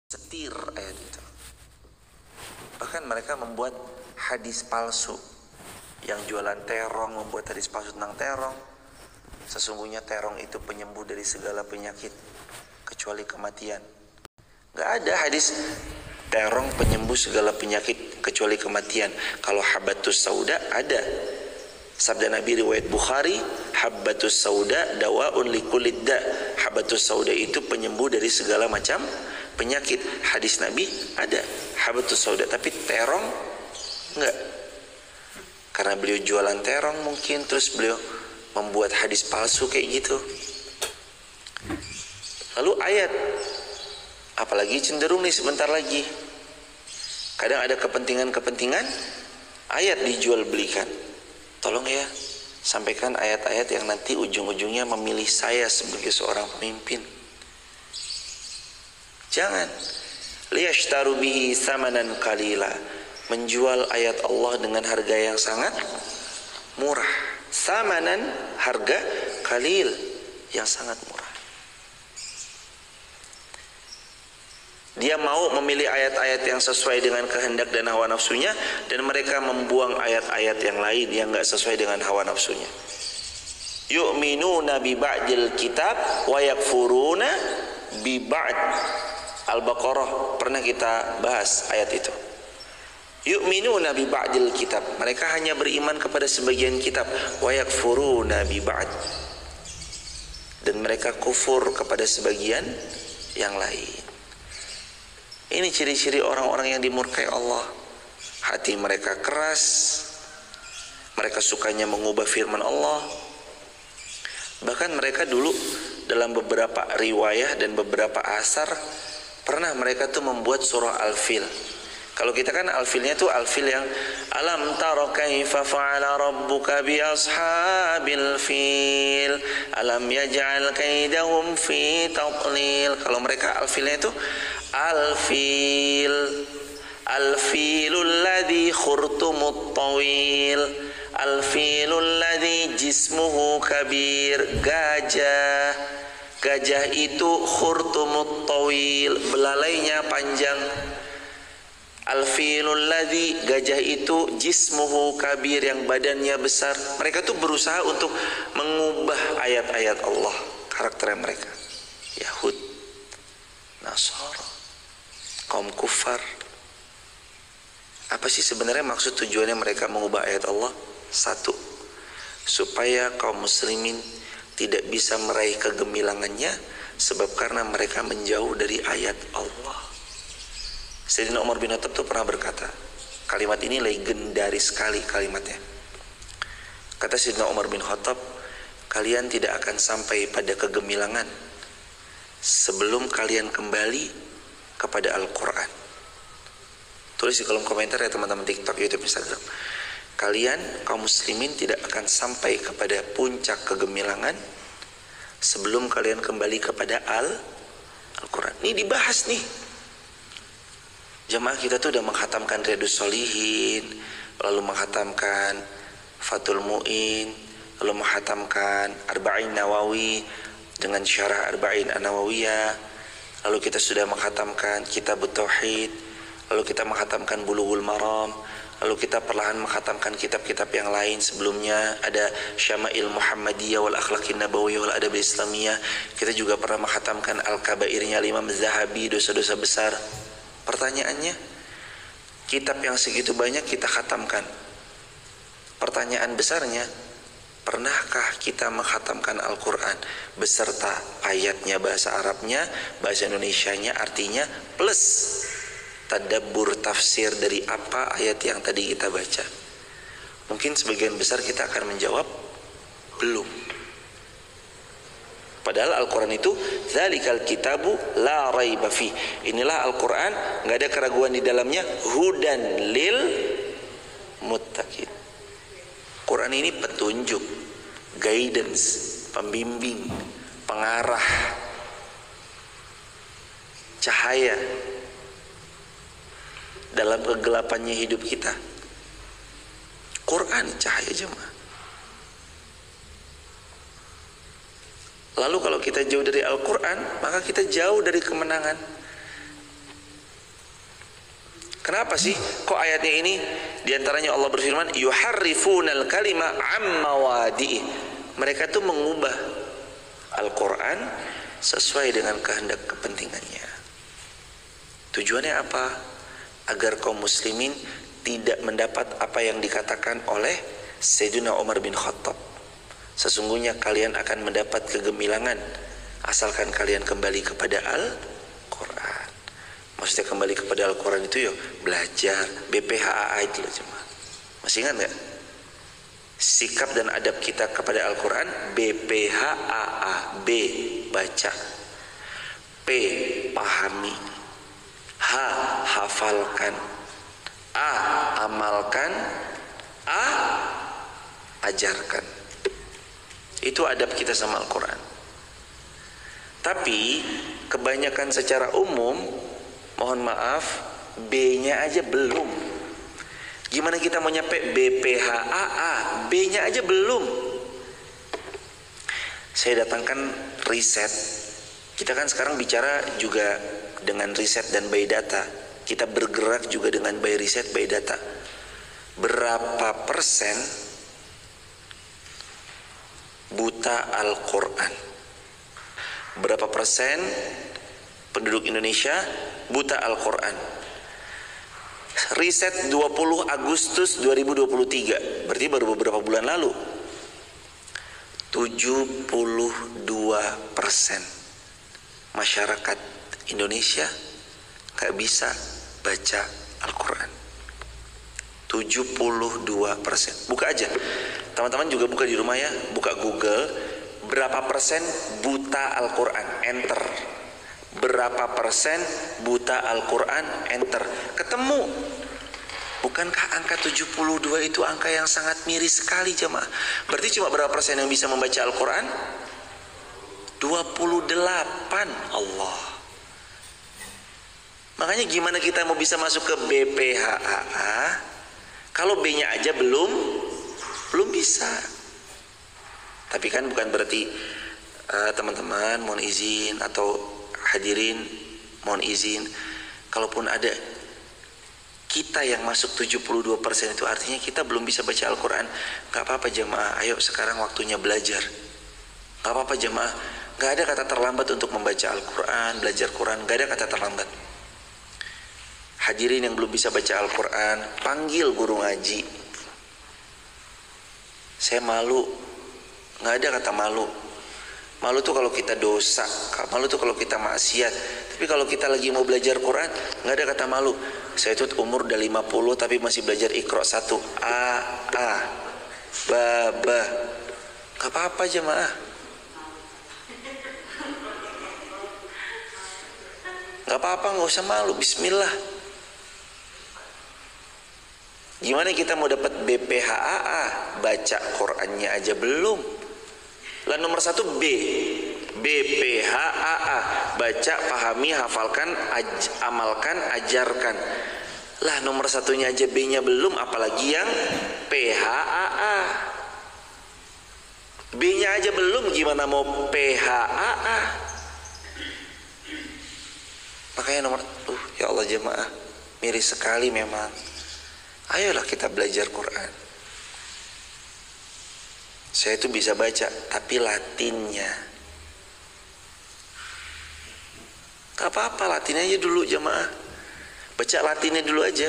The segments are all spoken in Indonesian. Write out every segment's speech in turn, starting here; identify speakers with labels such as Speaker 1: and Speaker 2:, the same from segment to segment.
Speaker 1: setir ayat itu. Bahkan mereka membuat hadis palsu. Yang jualan terong membuat hadis palsu tentang terong. Sesungguhnya terong itu penyembuh dari segala penyakit kecuali kematian. Gak ada hadis terong penyembuh segala penyakit kecuali kematian. Kalau habbatus sauda ada. Sabda Nabi riwayat Bukhari, habbatus sauda dawaun likulli da. Habbatus sauda itu penyembuh dari segala macam penyakit. Hadis Nabi ada habbatus sauda, tapi terong enggak. Karena beliau jualan terong mungkin, terus beliau membuat hadis palsu kayak gitu. Lalu ayat, apalagi cenderung nih sebentar lagi, kadang ada kepentingan-kepentingan, ayat dijual belikan. Tolong ya, sampaikan ayat-ayat yang nanti ujung-ujungnya memilih saya sebagai seorang pemimpin. Jangan liyashtaru bihi thamanan qalila, menjual ayat Allah dengan harga yang sangat murah. Thamanan, harga, qalil, yang sangat murah. Dia mau memilih ayat-ayat yang sesuai dengan kehendak dan hawa nafsunya, dan mereka membuang ayat-ayat yang lain yang enggak sesuai dengan hawa nafsunya. Yu'minuna bi ba'dil kitab wa yakfuruna bi ba'd. Al-Baqarah pernah kita bahas ayat itu. Yu'minuna bi ba'dil kitab, mereka hanya beriman kepada sebagian kitab, wa yakfuruna bi ba'd, dan mereka kufur kepada sebagian yang lain. Ini ciri-ciri orang-orang yang dimurkai Allah. Hati mereka keras, mereka sukanya mengubah firman Allah. Bahkan mereka dulu dalam beberapa riwayah dan beberapa asar pernah mereka tuh membuat surah Al-Fil. Kalau kita kan Al-Filnya tuh Al-Fil yang alam tara kaifa fa'ala rabbuka bi ashabil fil alam yaj'al kaidahum fi tadlil. Kalau mereka Al-Filnya itu Al-Fil, Al-Filul ladzi khurtumut tawil, Al-Filul ladzi jismuhu kabir. Gajah, gajah itu khurtumut tawil, belalainya panjang. Al-Filul ladzi, gajah itu jismuhu kabir, yang badannya besar. Mereka tuh berusaha untuk mengubah ayat-ayat Allah, karakter mereka. Yahud, Nasara, kaum kufar. Apa sih sebenarnya maksud tujuannya mereka mengubah ayat Allah? Satu, supaya kaum muslimin tidak bisa meraih kegemilangannya, sebab karena mereka menjauh dari ayat Allah. Sayyidina Umar bin Khattab tuh pernah berkata, kalimat ini legendaris sekali kalimatnya. Kata Sayyidina Umar bin Khattab, kalian tidak akan sampai pada kegemilangan sebelum kalian kembali kepada Al-Quran. Tulis di kolom komentar ya teman-teman TikTok, YouTube, Instagram. Kalian kaum muslimin tidak akan sampai kepada puncak kegemilangan sebelum kalian kembali kepada Al-Quran. Ini dibahas nih. Jamaah kita tuh udah menghatamkan Riyadhus Shalihin, lalu menghatamkan Fathul Mu'in, lalu menghatamkan Arba'in Nawawi dengan syarah Arba'in An-Nawawiyah, lalu kita sudah menghatamkan Kitabut Tauhid, lalu kita menghatamkan Bulughul Maram, lalu kita perlahan menghatamkan kitab-kitab yang lain sebelumnya. Ada Syama'il Muhammadiyah wal Akhlaqin Nabawiyah wal Adab Islamiyah. Kita juga pernah menghatamkan Al-Kabairnya Imam Az-Zahabi, dosa-dosa besar. Pertanyaannya, kitab yang segitu banyak kita khatamkan. Pertanyaan besarnya, pernahkah kita menghatamkan Al-Quran beserta ayatnya, bahasa Arabnya, bahasa Indonesianya, artinya, plus tadabbur tafsir dari apa ayat yang tadi kita baca? Mungkin sebagian besar kita akan menjawab, belum. Padahal Al-Quran itu dzalikal kitabu la raiba fi. Inilah Al-Quran, enggak ada keraguan di dalamnya, hudan lil muttaqin. Quran ini petunjuk, guidance, pembimbing, pengarah, cahaya dalam kegelapannya hidup kita. Quran cahaya jemaah. Lalu kalau kita jauh dari Al-Quran, maka kita jauh dari kemenangan. Kenapa sih kok ayatnya ini diantaranya Allah berfirman yuharrifunal kalima amma wadi'i, mereka tuh mengubah Al-Quran sesuai dengan kehendak kepentingannya. Tujuannya apa? Agar kaum muslimin tidak mendapat apa yang dikatakan oleh Sayyidina Umar bin Khattab, sesungguhnya kalian akan mendapat kegemilangan asalkan kalian kembali kepada Al-Quran. Maksudnya kembali kepada Al-Quran itu belajar BPHAA itu loh jemaah. Masih ingat gak? Sikap dan adab kita kepada Al-Quran BPHAA. B. Baca. P. Pahami. H. Hafalkan. A. Amalkan. A. Ajarkan. Itu adab kita sama Al-Quran. Tapi kebanyakan secara umum, mohon maaf, B-nya aja belum. Gimana kita mau nyampe BPHAA? B-nya aja belum. Saya datangkan riset. Kita kan sekarang bicara juga dengan riset dan by data. Kita bergerak juga dengan by riset, by data. Berapa persen buta Al-Quran? Berapa persen penduduk Indonesia buta Al-Quran? Riset 20 Agustus 2023, berarti baru beberapa bulan lalu. 72% masyarakat Indonesia gak bisa baca Al-Quran. 72%. Buka aja, teman-teman juga buka di rumah ya, buka Google, berapa persen buta Al-Quran, enter. Berapa persen buta Al-Quran, enter. Ketemu. Bukankah angka 72 itu angka yang sangat miris sekali jemaah? Berarti cuma berapa persen yang bisa membaca Al-Quran? 28. Allah. Makanya gimana kita mau bisa masuk ke BPHAA kalau B-nya aja belum bisa. Tapi kan bukan berarti teman-teman mohon izin atau hadirin mohon izin, kalaupun ada kita yang masuk 72% itu artinya kita belum bisa baca Al-Quran. Gak apa-apa jemaah, ayo sekarang waktunya belajar. Gak apa-apa jemaah, gak ada kata terlambat untuk membaca Al-Quran, belajar Quran, gak ada kata terlambat. Hadirin yang belum bisa baca Al-Quran, panggil guru ngaji. Saya malu, gak ada kata malu. Malu tuh kalau kita dosa, malu tuh kalau kita maksiat. Tapi kalau kita lagi mau belajar Quran, gak ada kata malu. Saya tuh umur udah 50 tapi masih belajar Iqra 1 A ba. Gak apa-apa jemaah. Gak apa-apa, gak usah malu. Bismillah. Gimana kita mau dapat BPHAA? Baca Qurannya aja belum. Lah nomor 1 B. BPHAA, baca, pahami, hafalkan, amalkan, ajarkan. Lah nomor 1-nya aja B-nya belum, apalagi yang PHAA. B-nya aja belum, gimana mau PHAA? Makanya nomor, ya Allah jemaah, miris sekali memang. Ayolah kita belajar Quran. Saya itu bisa baca, tapi Latinnya. Gak apa-apa, Latin aja dulu jemaah. Baca Latinnya dulu aja.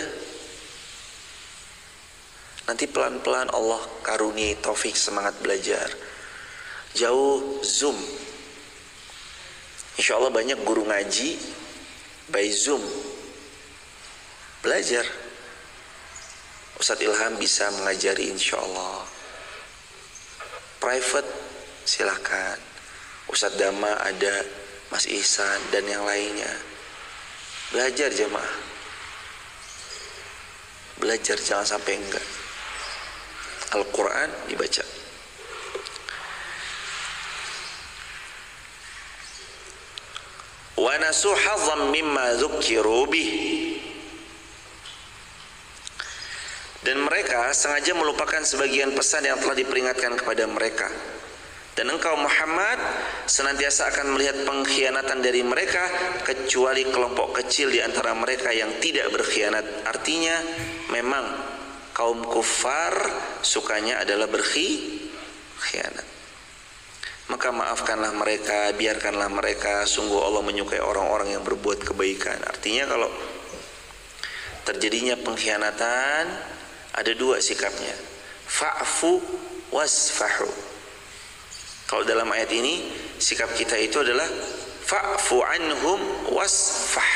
Speaker 1: Nanti pelan-pelan Allah karuniai taufik semangat belajar. Jauh Zoom. Insya Allah banyak guru ngaji by Zoom. Belajar. Ustadz Ilham bisa mengajari insya Allah. Private silahkan. Ustadz Dama ada, Mas Ihsan dan yang lainnya. Belajar jemaah. Belajar, jangan sampai enggak. Al-Quran dibaca. Wa nasu hazzan mimma dzukkiru bih. Dan mereka sengaja melupakan sebagian pesan yang telah diperingatkan kepada mereka. Dan engkau Muhammad senantiasa akan melihat pengkhianatan dari mereka, kecuali kelompok kecil di antara mereka yang tidak berkhianat. Artinya memang kaum kufar sukanya adalah berkhianat. Maka maafkanlah mereka, biarkanlah mereka. Sungguh Allah menyukai orang-orang yang berbuat kebaikan. Artinya kalau terjadinya pengkhianatan, ada dua sikapnya. Fa'fu wasfahu. Kalau dalam ayat ini sikap kita itu adalah fa'fu anhum wasfah.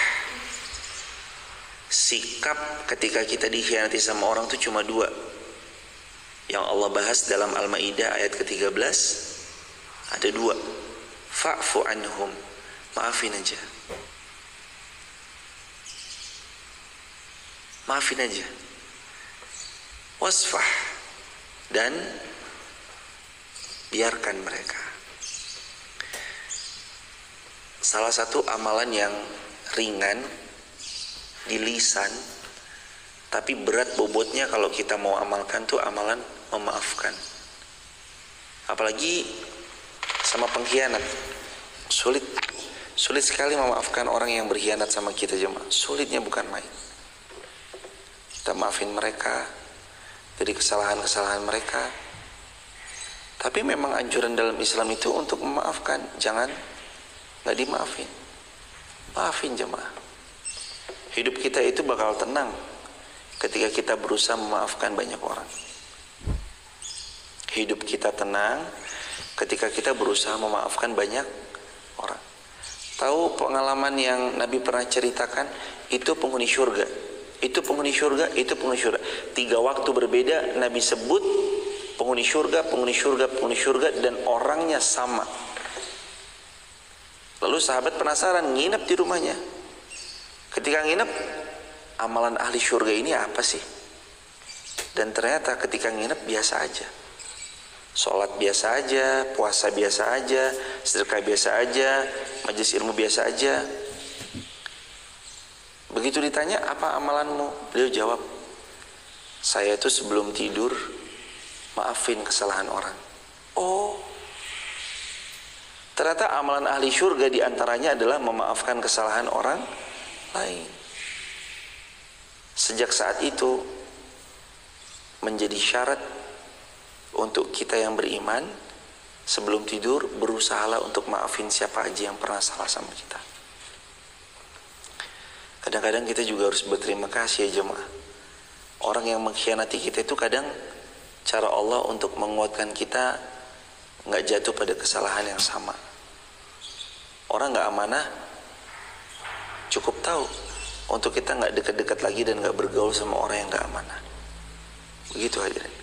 Speaker 1: Sikap ketika kita dikhianati sama orang itu cuma dua, yang Allah bahas dalam Al-Maidah ayat ke-13. Ada dua. Fa'fu anhum, maafin aja, maafin aja. Wasfah, dan biarkan mereka. Salah satu amalan yang ringan di lisan tapi berat bobotnya kalau kita mau amalkan tuh amalan memaafkan. Apalagi sama pengkhianat. Sulit sekali memaafkan orang yang berkhianat sama kita, jemaah. Sulitnya bukan main. Kita maafin mereka dari kesalahan-kesalahan mereka. Tapi memang anjuran dalam Islam itu untuk memaafkan, jangan nggak dimaafin. Maafin, jemaah. Hidup kita itu bakal tenang ketika kita berusaha memaafkan banyak orang. Hidup kita tenang ketika kita berusaha memaafkan banyak orang. Tahu pengalaman yang Nabi pernah ceritakan? Itu penghuni surga, itu penghuni surga, itu penghuni surga. 3 waktu berbeda Nabi sebut penghuni surga, penghuni surga, penghuni surga, dan orangnya sama. Lalu sahabat penasaran, nginep di rumahnya. Ketika nginep, amalan ahli surga ini apa sih? Dan ternyata ketika nginep biasa aja. Sholat biasa aja, puasa biasa aja, sedekah biasa aja, majelis ilmu biasa aja. Begitu ditanya, apa amalanmu? Beliau jawab, saya itu sebelum tidur maafin kesalahan orang. Oh, ternyata amalan ahli surga diantaranya adalah memaafkan kesalahan orang lain. Sejak saat itu menjadi syarat untuk kita yang beriman, sebelum tidur berusahalah untuk maafin siapa aja yang pernah salah sama kita. Kadang-kadang kita juga harus berterima kasih ya jemaah. Orang yang mengkhianati kita itu kadang cara Allah untuk menguatkan kita nggak jatuh pada kesalahan yang sama. Orang nggak amanah cukup tahu untuk kita nggak dekat-dekat lagi dan nggak bergaul sama orang yang nggak amanah. Begitu hadirin.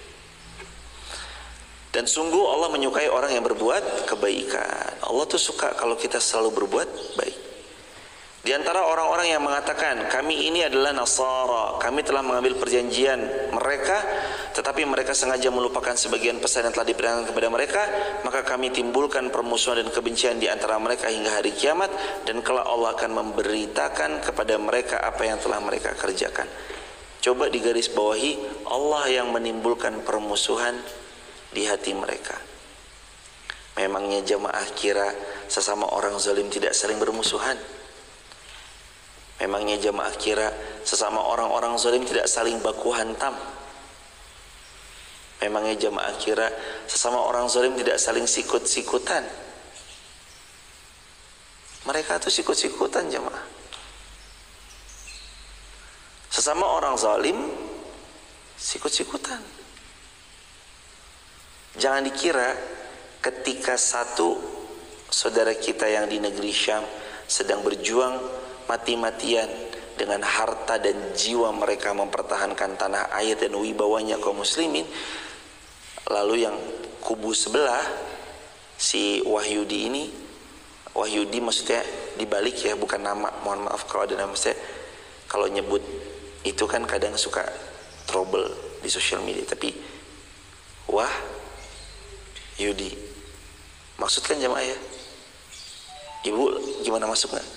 Speaker 1: Dan sungguh Allah menyukai orang yang berbuat kebaikan. Allah tuh suka kalau kita selalu berbuat baik. Di antara orang-orang yang mengatakan kami ini adalah Nasara, kami telah mengambil perjanjian mereka, tetapi mereka sengaja melupakan sebagian pesan yang telah diberikan kepada mereka, maka kami timbulkan permusuhan dan kebencian di antara mereka hingga hari kiamat, dan kelak Allah akan memberitakan kepada mereka apa yang telah mereka kerjakan. Coba digaris bawahi, Allah yang menimbulkan permusuhan di hati mereka. Memangnya jamaah kira sesama orang zalim tidak saling bermusuhan? Memangnya jamaah kira sesama orang-orang zalim tidak saling baku hantam? Memangnya jamaah kira sesama orang zalim tidak saling sikut-sikutan? Mereka itu sikut-sikutan jamaah. Sesama orang zalim sikut-sikutan. Jangan dikira ketika satu saudara kita yang di negeri Syam sedang berjuang mati-matian dengan harta dan jiwa mereka mempertahankan tanah air dan wibawanya kaum muslimin, lalu yang kubu sebelah si Wahyudi ini, Wahyudi maksudnya dibalik ya, bukan nama, mohon maaf kalau ada nama, saya kalau nyebut itu kan kadang suka trouble di sosial media, tapi Yudi maksudkan jamaah ya. Ibu gimana masuk nggak?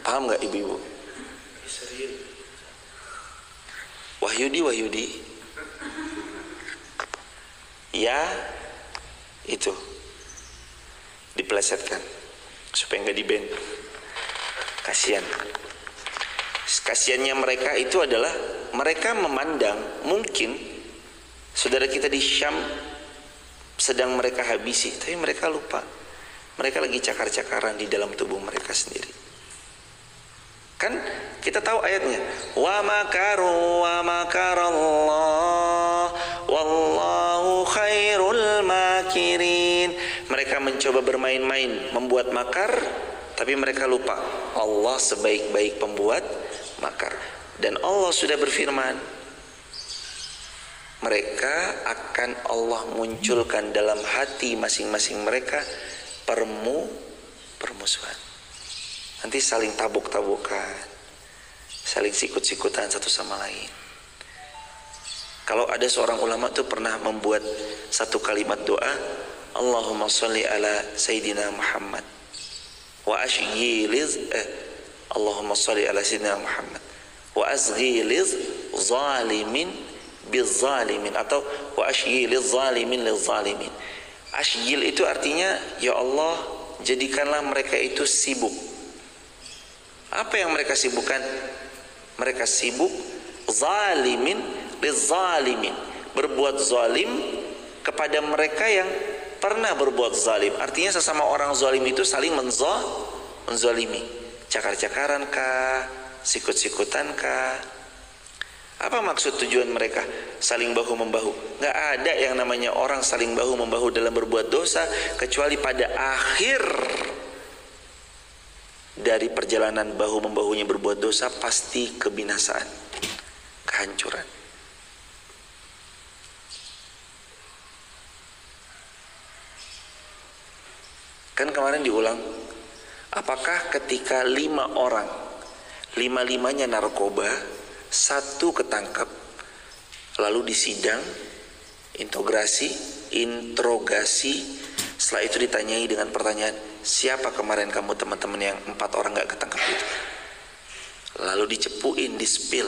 Speaker 1: Paham nggak ibu-ibu? Wahyudi ya itu dipelesetkan supaya nggak di-ban. Kasihan. Kasihannya mereka itu adalah mereka memandang mungkin saudara kita di Syam sedang mereka habisi, tapi mereka lupa mereka lagi cakar-cakaran di dalam tubuh mereka sendiri. Kan kita tahu ayatnya, wa makaru wa makarallah wallahu khairul makirin. Mereka mencoba bermain-main membuat makar, tapi mereka lupa Allah sebaik-baik pembuat makar. Dan Allah sudah berfirman, mereka akan Allah munculkan dalam hati masing-masing mereka permusuhan. Nanti saling tabuk-tabukan, saling sikut-sikutan satu sama lain. Kalau ada seorang ulama itu pernah membuat satu kalimat doa, Allahumma sholli ala Sayyidina Muhammad wa ashghiliz Allahumma sholli ala Sayyidina Muhammad wa ashghiliz zalimin bizzalimin, atau wa ashghiliz zalimin lizzalimin. Ashghil itu artinya, ya Allah jadikanlah mereka itu sibuk. Apa yang mereka sibukkan? Mereka sibuk zalimin lizzalimin, berbuat zalim kepada mereka yang pernah berbuat zalim. Artinya sesama orang zalim itu saling menzalimi. Cakar-cakaran kah? Sikut-sikutan kah? Apa maksud tujuan mereka? Saling bahu-membahu. Gak ada yang namanya orang saling bahu-membahu dalam berbuat dosa, kecuali pada akhir dari perjalanan bahu-membahunya berbuat dosa pasti kebinasaan, kehancuran. Kan kemarin diulang, apakah ketika 5 orang, 5-5-nya narkoba, 1 ketangkap, lalu disidang, interogasi, setelah itu ditanyai dengan pertanyaan, siapa kemarin kamu teman-teman yang 4 orang gak ketangkap itu? Lalu dicepuin, di-spill,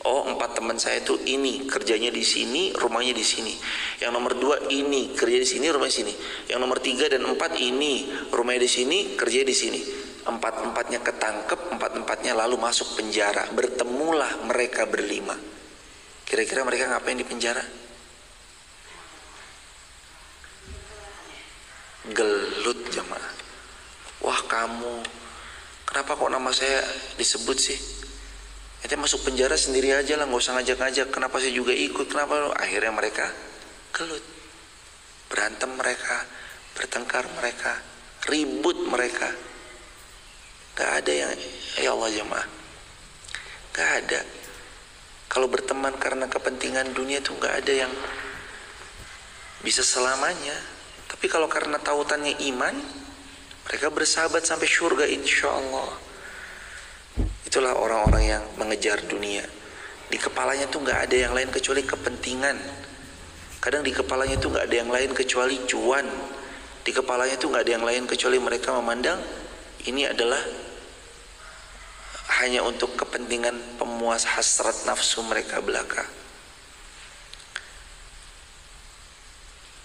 Speaker 1: oh 4 teman saya itu ini, kerjanya di sini, rumahnya di sini. Yang nomor 2 ini, kerja di sini, rumahnya di sini. Yang nomor 3 dan 4 ini, rumahnya di sini, kerja di sini. 4-4-nya ketangkep, 4-4-nya lalu masuk penjara. Bertemulah mereka berlima. Kira-kira mereka ngapain di penjara? Gelut jemaah. Wah kamu, kenapa kok nama saya disebut sih? Ente masuk penjara sendiri aja lah, gak usah ngajak-ngajak. Kenapa saya juga ikut? Kenapa? Akhirnya mereka gelut. Berantem mereka, bertengkar mereka, ribut mereka. Gak ada yang, ya Allah jemaah, gak ada. Kalau berteman karena kepentingan dunia tuh gak ada yang bisa selamanya. Tapi kalau karena tautannya iman, mereka bersahabat sampai surga insya Allah. Itulah orang-orang yang mengejar dunia. Di kepalanya tuh gak ada yang lain kecuali kepentingan. Kadang di kepalanya tuh gak ada yang lain kecuali cuan. Di kepalanya tuh gak ada yang lain kecuali mereka memandang ini adalah hanya untuk kepentingan pemuas hasrat nafsu mereka belaka.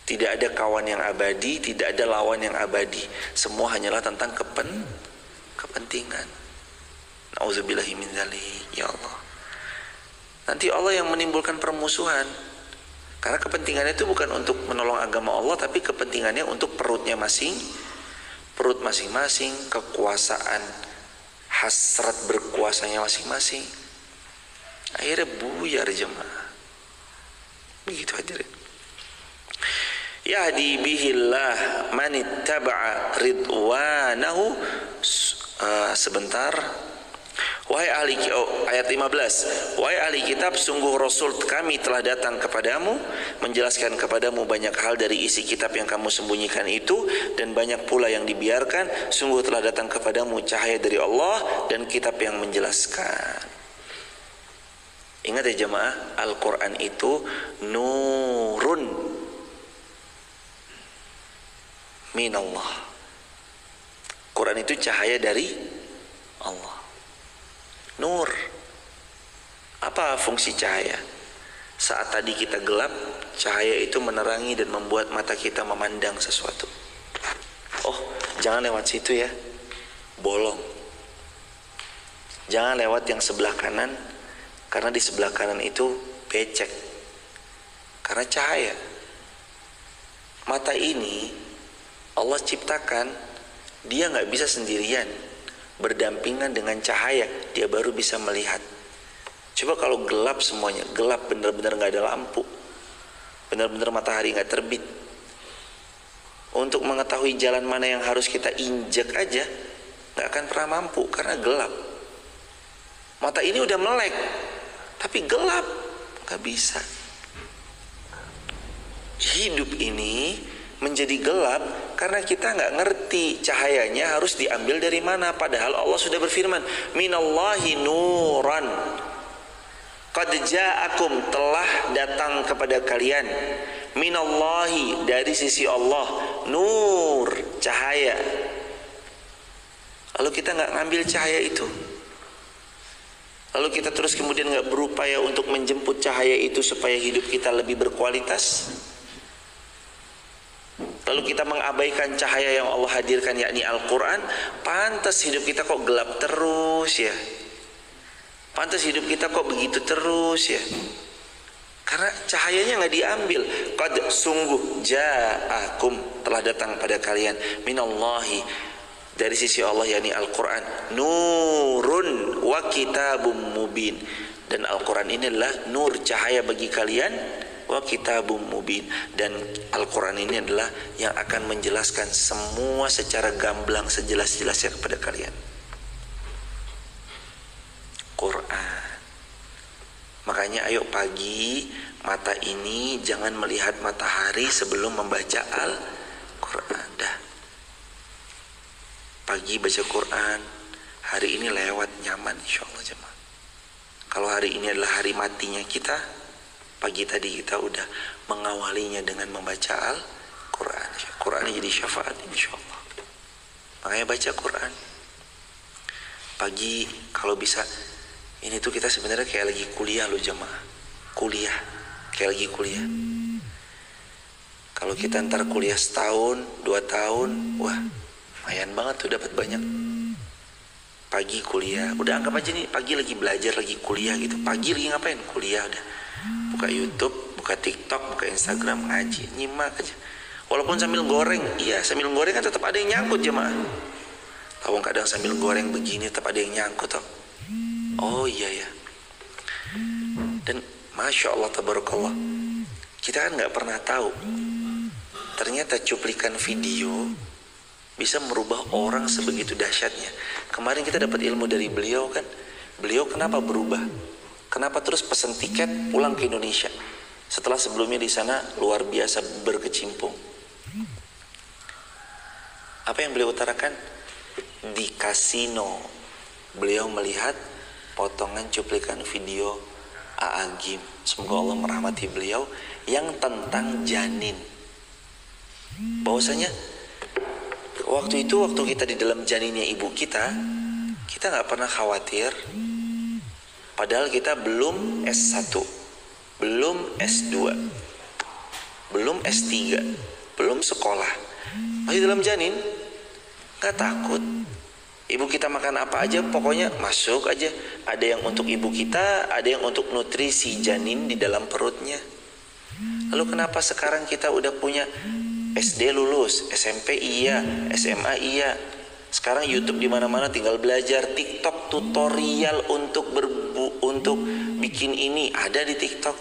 Speaker 1: Tidak ada kawan yang abadi, tidak ada lawan yang abadi. Semua hanyalah tentang kepentingan. Nauzubillahi min dzalik, ya Allah. Nanti Allah yang menimbulkan permusuhan. Karena kepentingannya itu bukan untuk menolong agama Allah, tapi kepentingannya untuk perut masing-masing, kekuasaan, hasrat berkuasanya masing-masing. Akhirnya buyar jemaah. Begitu hadirin. Yahdi bihillah manittaba'a ridwanahu. Sebentar. Wahai ahli ayat 15, wahai ahli kitab, sungguh Rasul kami telah datang kepadamu menjelaskan kepadamu banyak hal dari isi kitab yang kamu sembunyikan itu, dan banyak pula yang dibiarkan. Sungguh telah datang kepadamu cahaya dari Allah dan kitab yang menjelaskan. Ingat ya jemaah, Al-Quran itu nurun minallah. Quran itu cahaya dari Allah. Nur. Apa fungsi cahaya? Saat tadi kita gelap, cahaya itu menerangi dan membuat mata kita memandang sesuatu. Oh, Jangan lewat situ ya, bolong. Jangan lewat yang sebelah kanan, karena di sebelah kanan itu becek. Karena cahaya. Mata ini Allah ciptakan, dia nggak bisa sendirian, berdampingan dengan cahaya, dia baru bisa melihat. Coba kalau gelap semuanya, gelap benar-benar nggak ada lampu, benar-benar matahari nggak terbit, untuk mengetahui jalan mana yang harus kita injak aja nggak akan pernah mampu karena gelap. Mata ini udah melek, tapi gelap, nggak bisa. Hidup ini menjadi gelap karena kita nggak ngerti cahayanya harus diambil dari mana. Padahal Allah sudah berfirman, minallahi nuran, qad ja'akum, telah datang kepada kalian, minallahi, dari sisi Allah, nur, cahaya. Lalu kita nggak ngambil cahaya itu. Lalu kita terus kemudian nggak berupaya untuk menjemput cahaya itu supaya hidup kita lebih berkualitas. Lalu kita mengabaikan cahaya yang Allah hadirkan, yakni Al-Quran. Pantas hidup kita kok gelap terus ya. Pantas hidup kita kok begitu terus ya. Karena cahayanya nggak diambil. Qad, sungguh, ja'akum, telah datang pada kalian, minallahi, dari sisi Allah, yakni Al-Quran, nurun wa kitabum mubin. Dan Al-Quran ini adalah nur, cahaya bagi kalian, wa kitabum mubin. Dan Al-Quran ini adalah yang akan menjelaskan semua secara gamblang, sejelas-jelasnya kepada kalian. Quran. Makanya ayo pagi, mata ini jangan melihat matahari sebelum membaca Al-Quran. Dah. Pagi baca Quran, hari ini lewat nyaman insyaallah jemaah. Kalau hari ini adalah hari matinya kita, pagi tadi kita udah mengawalinya dengan membaca Al-Quran. Quran jadi syafaat insyaallah. Makanya baca Quran pagi kalau bisa. Ini tuh kita sebenarnya kayak lagi kuliah loh jemaah. Kuliah, kayak lagi kuliah. Kalau kita ntar kuliah setahun, 2 tahun, wah lumayan banget tuh, dapat banyak. Pagi kuliah, udah anggap aja nih pagi lagi belajar, lagi kuliah gitu. Pagi lagi ngapain? Kuliah udah. Buka YouTube, buka TikTok, buka Instagram, ngaji, nyimak aja. Walaupun sambil goreng, iya sambil goreng kan tetap ada yang nyangkut jemaah. Tahu kadang sambil goreng begini tetap ada yang nyangkut toh. Oh iya ya. Dan masya Allah tabarakallah, kita kan nggak pernah tahu. Ternyata cuplikan video bisa merubah orang sebegitu dahsyatnya. Kemarin kita dapat ilmu dari beliau kan. Beliau kenapa berubah? Kenapa terus pesan tiket pulang ke Indonesia? Setelah sebelumnya di sana luar biasa berkecimpung. Apa yang beliau utarakan? Di kasino beliau melihat potongan cuplikan video A'agim, semoga Allah merahmati beliau, yang tentang janin. Bahwasanya waktu itu, waktu kita di dalam janinnya ibu kita nggak pernah khawatir. Padahal kita belum S1, belum S2, belum S3, belum sekolah, masih dalam janin, nggak takut. Ibu kita makan apa aja, pokoknya masuk aja. Ada yang untuk ibu kita, ada yang untuk nutrisi janin di dalam perutnya. Lalu kenapa sekarang kita udah punya SD lulus, SMP iya, SMA iya. Sekarang YouTube di mana-mana tinggal belajar. TikTok tutorial untuk bikin ini ada di TikTok.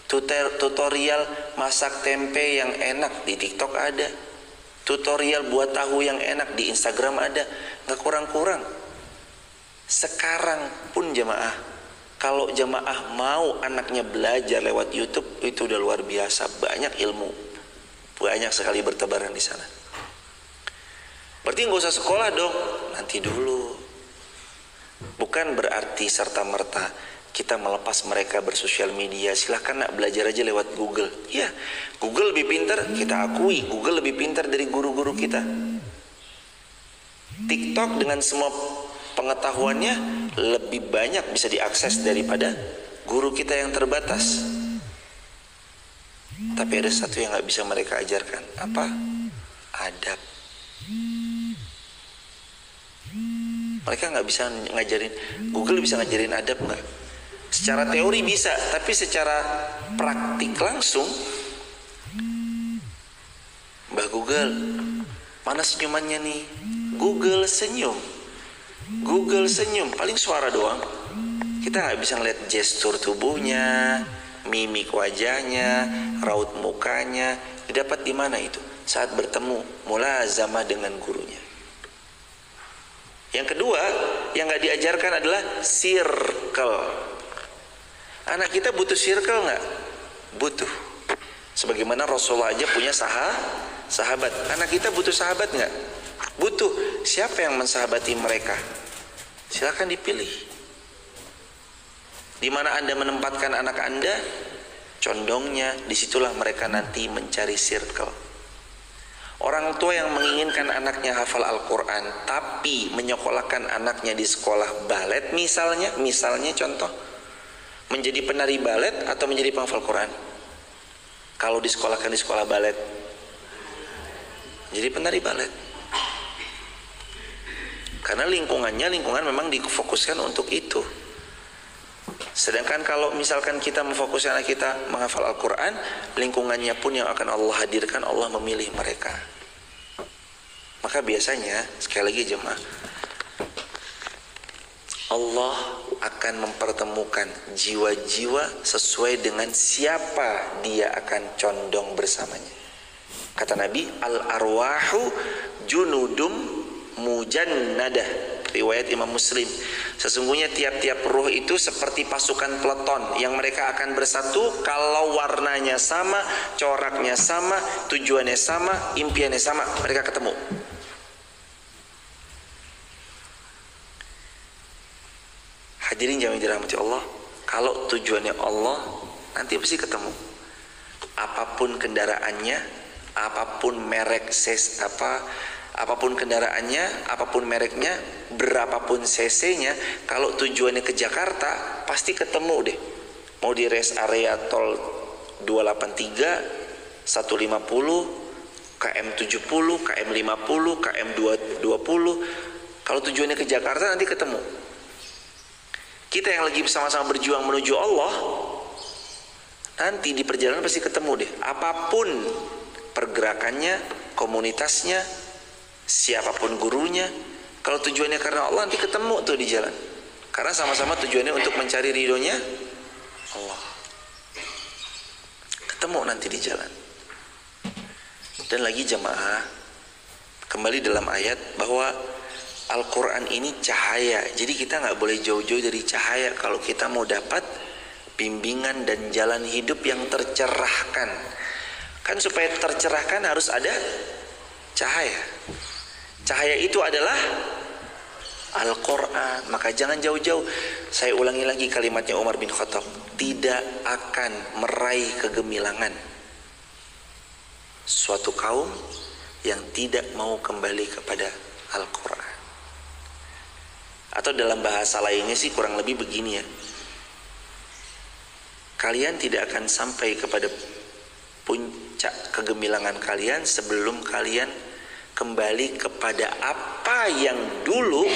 Speaker 1: Tutorial masak tempe yang enak di TikTok ada. Tutorial buat tahu yang enak di Instagram ada. Nggak kurang-kurang. Sekarang pun jemaah, kalau jemaah mau anaknya belajar lewat YouTube, itu udah luar biasa. Banyak ilmu, banyak sekali bertebaran di sana. Berarti nggak usah sekolah dong, nanti dulu. Bukan berarti serta-merta kita melepas mereka bersosial media. Silahkan nak belajar aja lewat Google. Ya, Google lebih pintar, kita akui. Google lebih pintar dari guru-guru kita. TikTok dengan semua pengetahuannya lebih banyak bisa diakses daripada guru kita yang terbatas. Tapi ada satu yang gak bisa mereka ajarkan. Apa? Adab. Mereka nggak bisa ngajarin. Google bisa ngajarin adab nggak? Secara teori bisa, tapi secara praktik langsung, Mbah Google, mana senyumannya nih? Google senyum. Google senyum, paling suara doang. Kita nggak bisa ngeliat gestur tubuhnya, mimik wajahnya, raut mukanya. Didapat di mana itu? Saat bertemu, mulazamah dengan gurunya. Yang kedua, yang nggak diajarkan adalah circle. Anak kita butuh circle nggak? Butuh. Sebagaimana Rasulullah aja punya sahabat. Anak kita butuh sahabat nggak? Butuh. Siapa yang mensahabati mereka? Silakan dipilih. Di mana Anda menempatkan anak Anda, condongnya disitulah mereka nanti mencari circle. Orang tua yang menginginkan anaknya hafal Al-Quran tapi menyekolahkan anaknya di sekolah balet misalnya contoh, menjadi penari balet atau menjadi penghafal Quran? Kalau disekolahkan di sekolah balet, jadi penari balet. Karena lingkungan memang difokuskan untuk itu. Sedangkan kalau misalkan kita memfokuskan anak kita menghafal Al-Quran, lingkungannya pun yang akan Allah hadirkan, Allah memilih mereka. Maka biasanya, sekali lagi jemaah, Allah akan mempertemukan jiwa-jiwa sesuai dengan siapa dia akan condong bersamanya. Kata Nabi, al-arwahu junudum mujannadah. Riwayat Imam Muslim. Sesungguhnya tiap-tiap ruh itu seperti pasukan peleton yang mereka akan bersatu kalau warnanya sama, coraknya sama, tujuannya sama, impiannya sama, mereka ketemu. Hadirin jamaah dirahmati Allah, kalau tujuannya Allah, nanti pasti ketemu. Apapun kendaraannya, apapun merek apapun kendaraannya, apapun mereknya, berapapun cc-nya, kalau tujuannya ke Jakarta, pasti ketemu deh. Mau di rest area tol 283, 150, KM 70, KM 50, KM 220. Kalau tujuannya ke Jakarta nanti ketemu. Kita yang lagi bersama-sama berjuang menuju Allah, nanti di perjalanan pasti ketemu deh. Apapun pergerakannya, komunitasnya, siapapun gurunya, kalau tujuannya karena Allah, nanti ketemu tuh di jalan. Karena sama-sama tujuannya untuk mencari ridhonya Allah. Ketemu nanti di jalan. Dan lagi jemaah, kembali dalam ayat bahwa Al-Quran ini cahaya. Jadi kita nggak boleh jauh-jauh dari cahaya kalau kita mau dapat bimbingan dan jalan hidup yang tercerahkan. Kan supaya tercerahkan harus ada cahaya. Cahaya itu adalah Al-Quran. Maka jangan jauh-jauh. Saya ulangi lagi kalimatnya Umar bin Khattab. Tidak akan meraih kegemilangan suatu kaum yang tidak mau kembali kepada Al-Quran. Atau dalam bahasa lainnya sih kurang lebih begini ya. Kalian tidak akan sampai kepada puncak kegemilangan kalian sebelum kalian kembali kepada apa yang dulu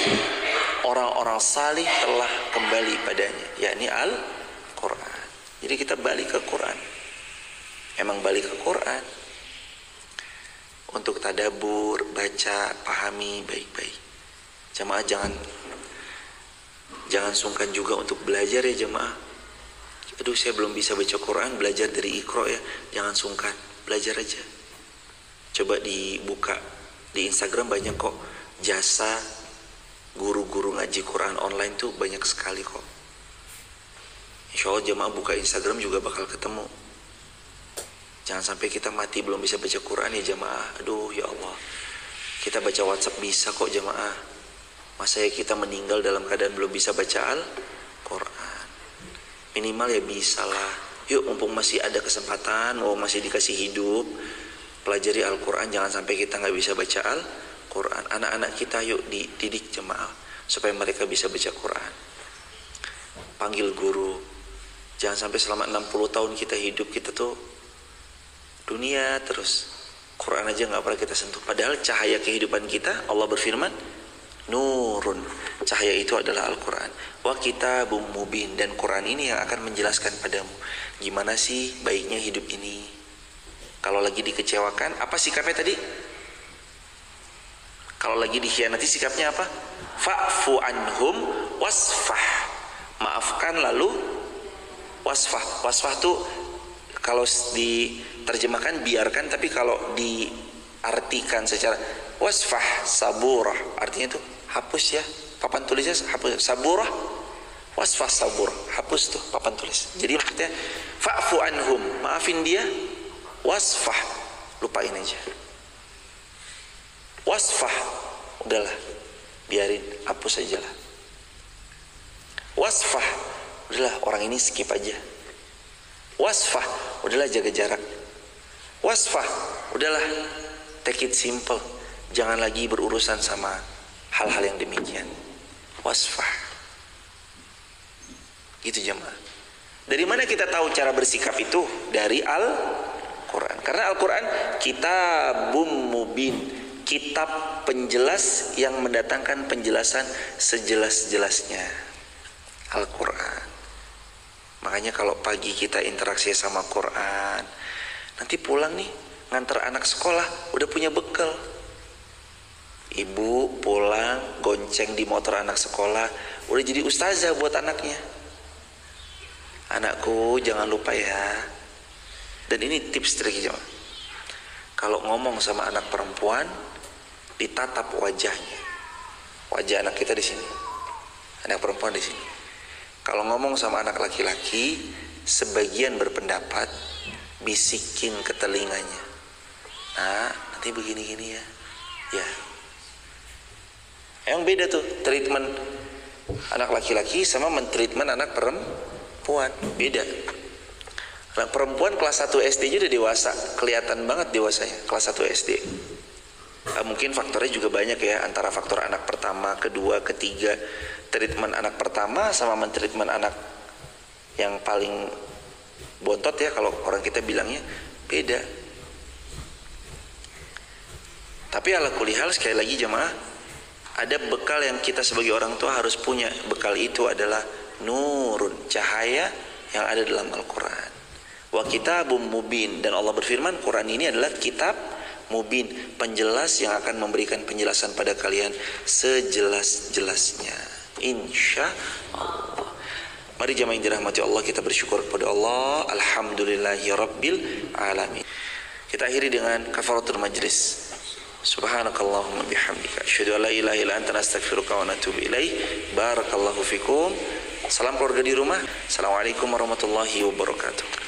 Speaker 1: orang-orang salih telah kembali padanya, yakni Al-Quran. Jadi kita balik ke Quran. Emang balik ke Quran untuk tadabbur, baca, pahami baik-baik. Jamaah jangan sungkan juga untuk belajar ya jemaah. Aduh saya belum bisa baca Quran, belajar dari Iqra ya. Jangan sungkan, belajar aja. Coba dibuka di Instagram, banyak kok jasa guru-guru ngaji Quran online tuh banyak sekali kok. Insya Allah jemaah buka Instagram juga bakal ketemu. Jangan sampai kita mati belum bisa baca Quran ya jemaah. Aduh ya Allah, kita baca WhatsApp bisa kok jemaah. Masa ya kita meninggal dalam keadaan belum bisa baca Al-Quran? Minimal ya bisa lah. Yuk mumpung masih ada kesempatan, masih dikasih hidup, pelajari Al-Quran. Jangan sampai kita gak bisa baca Al-Quran. Anak-anak kita yuk dididik jemaah supaya mereka bisa baca Quran. Panggil guru. Jangan sampai selama 60 tahun kita hidup, kita tuh dunia terus, Quran aja gak pernah kita sentuh. Padahal cahaya kehidupan kita, Allah berfirman, nurun. Cahaya itu adalah Al-Quran. Wa kitabum mubin, dan Quran ini yang akan menjelaskan padamu gimana sih baiknya hidup ini. Kalau lagi dikecewakan, apa sikapnya tadi? Kalau lagi dikhianati, sikapnya apa? Fa'fu anhum wasfah. Maafkan lalu wasfah. Wasfah tuh kalau diterjemahkan biarkan, tapi kalau diartikan secara wasfah saburah, artinya tuh hapus ya, papan tulisnya hapus. Saburah, wasfah saburah, hapus tuh papan tulis. Jadi maksudnya fa'fu anhum, maafin dia. Wasfah, lupain aja. Wasfah, udahlah, biarin, hapus aja lah. Wasfah, udahlah, orang ini skip aja. Wasfah, udahlah, jaga jarak. Wasfah, udahlah, take it simple. Jangan lagi berurusan sama hal-hal yang demikian. Wasfah. Gitu jemaah. Dari mana kita tahu cara bersikap itu? Dari Al-Quran. Karena Al-Quran kitabum mubin, kitab penjelas yang mendatangkan penjelasan sejelas-jelasnya. Al-Quran. Makanya kalau pagi kita interaksi sama Quran, nanti pulang nih ngantar anak sekolah udah punya bekal. Ibu pulang gonceng di motor anak sekolah, udah jadi ustazah buat anaknya. Anakku jangan lupa ya. Dan ini tips trik aja. Kalau ngomong sama anak perempuan, ditatap wajahnya. Wajah anak kita di sini, anak perempuan di sini. Kalau ngomong sama anak laki-laki, sebagian berpendapat bisikin ke telinganya. Nah, nanti begini-gini ya. Ya. Yang beda tuh treatment anak laki-laki sama mentreatment anak perempuan, beda. Anak perempuan kelas 1 SD aja udah dewasa, kelihatan banget dewasanya kelas 1 SD. Mungkin faktornya juga banyak ya, antara faktor anak pertama, kedua, ketiga. Treatment anak pertama sama mentreatment anak yang paling bontot ya, kalau orang kita bilangnya, beda. Tapi ala kulli hal, sekali lagi jemaah, ada bekal yang kita sebagai orang tua harus punya. Bekal itu adalah nurun, cahaya yang ada dalam Al-Quran. Wa kitabum mubin, dan Allah berfirman Quran ini adalah kitab mubin, penjelas yang akan memberikan penjelasan pada kalian sejelas-jelasnya, insya Allah. Mari jemaah yang dirahmati Allah, kita bersyukur kepada Allah. Alhamdulillahi rabbil alamin. Kita akhiri dengan kafaratul majlis. Subhanakallahumma bihamdika asyhadu an la ilaha illa anta astaghfiruka wa atubu ilaik. Barakallahu fikum. Salam keluarga di rumah. Assalamualaikum warahmatullahi wabarakatuh.